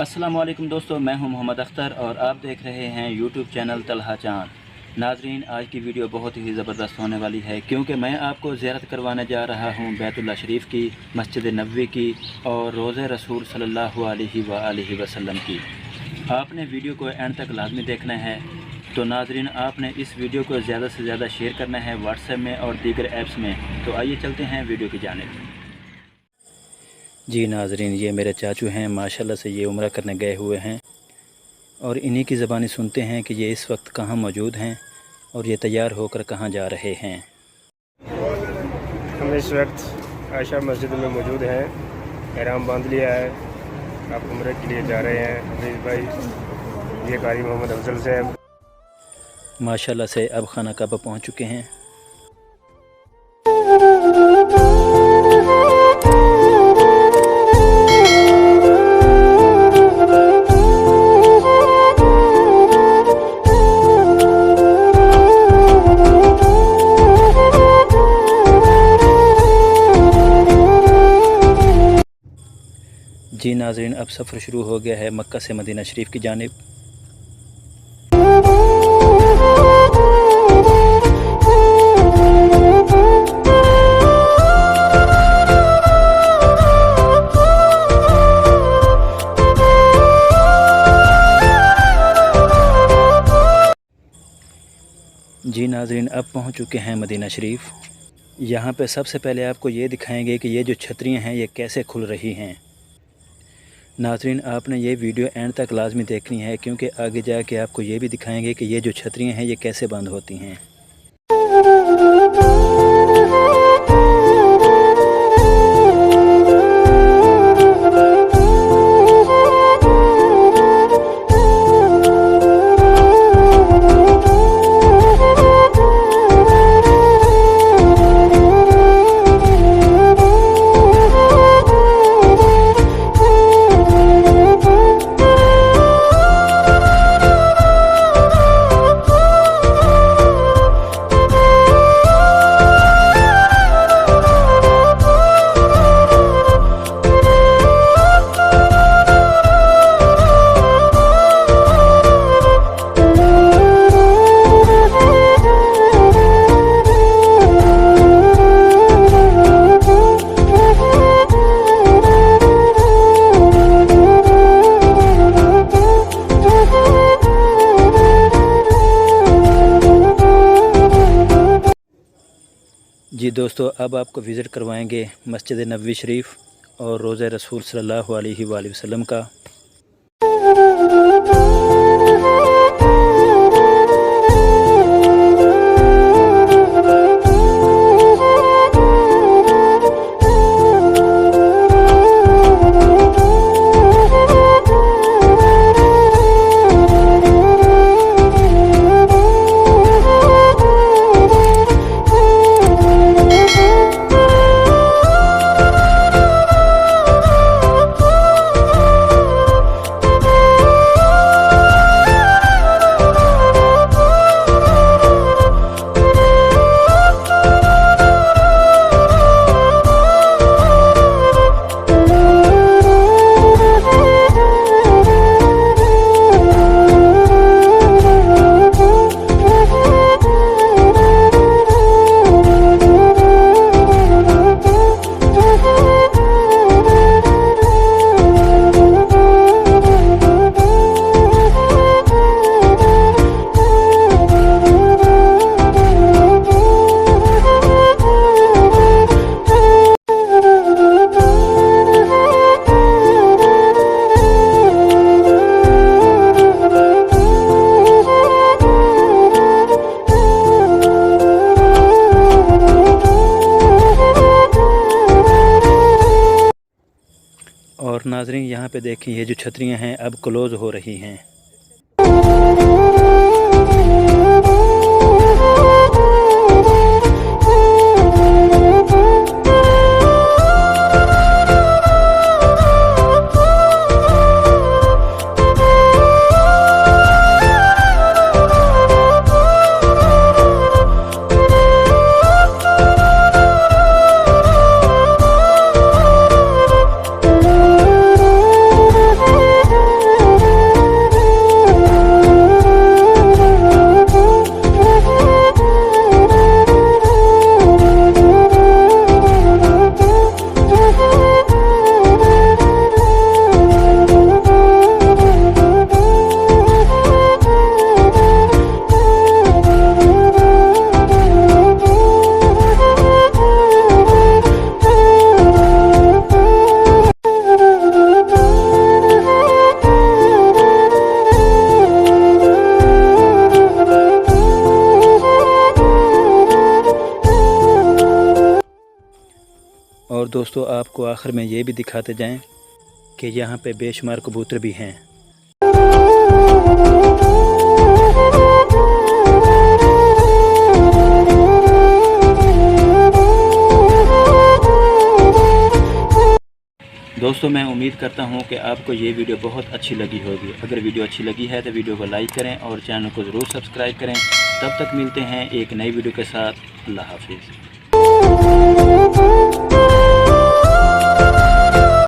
अस्सलाम वालेकुम दोस्तों, मैं हूं मोहम्मद अख्तर और आप देख रहे हैं यूट्यूब चैनल तलहा चांद। नाजरीन, आज की वीडियो बहुत ही ज़बरदस्त होने वाली है क्योंकि मैं आपको ज़ियारत करवाने जा रहा हूं बैतुल्लाह शरीफ की, मस्जिद नबवी की और रोज़े रसूल सल्लल्लाहु अलैहि वसल्लम की। आपने वीडियो को एंड तक लाजमी देखना है। तो नाजरीन, आपने इस वीडियो को ज़्यादा से ज़्यादा शेयर करना है व्हाट्सएप में और दीगर ऐप्स में। तो आइए चलते हैं वीडियो की जानिब। जी नाजरीन, ये मेरे चाचू हैं, माशाल्लाह से ये उम्रा करने गए हुए हैं और इन्हीं की ज़बानी सुनते हैं कि ये इस वक्त कहाँ मौजूद हैं और ये तैयार होकर कहाँ जा रहे हैं। हम इस वक्त आयशा मस्जिद में मौजूद हैं, एहराम बांध लिया है, आप उम्रे के लिए जा रहे हैं। हफीज़ भाई, ये कारी मोहम्मद अफजल साहब माशाल्लाह से अब खाना काबा पहुँच चुके हैं। जी नाज़रीन, अब सफ़र शुरू हो गया है मक्का से मदीना शरीफ की जानिब। जी नाज़रीन, अब पहुंच चुके हैं मदीना शरीफ। यहाँ पे सबसे पहले आपको ये दिखाएंगे कि ये जो छतरियाँ हैं ये कैसे खुल रही हैं। नाज़रीन, आपने ये वीडियो एंड तक लाजमी देखनी है क्योंकि आगे जाके आपको ये भी दिखाएंगे कि ये जो छतरियाँ हैं ये कैसे बंद होती हैं। जी दोस्तों, अब आपको विज़िट करवाएंगे मस्जिद नबवी शरीफ और रोज़े रसूल सल्लल्लाहु अलैहि वसल्लम का। और नाज़रीन, यहाँ पे देखिए ये जो छतरियाँ हैं अब क्लोज़ हो रही हैं। दोस्तों आपको आखिर में ये भी दिखाते जाएं कि यहाँ पे बेशुमार कबूतर भी हैं। दोस्तों मैं उम्मीद करता हूँ कि आपको ये वीडियो बहुत अच्छी लगी होगी। अगर वीडियो अच्छी लगी है तो वीडियो को लाइक करें और चैनल को ज़रूर सब्सक्राइब करें। तब तक मिलते हैं एक नई वीडियो के साथ। अल्लाह हाफिज़।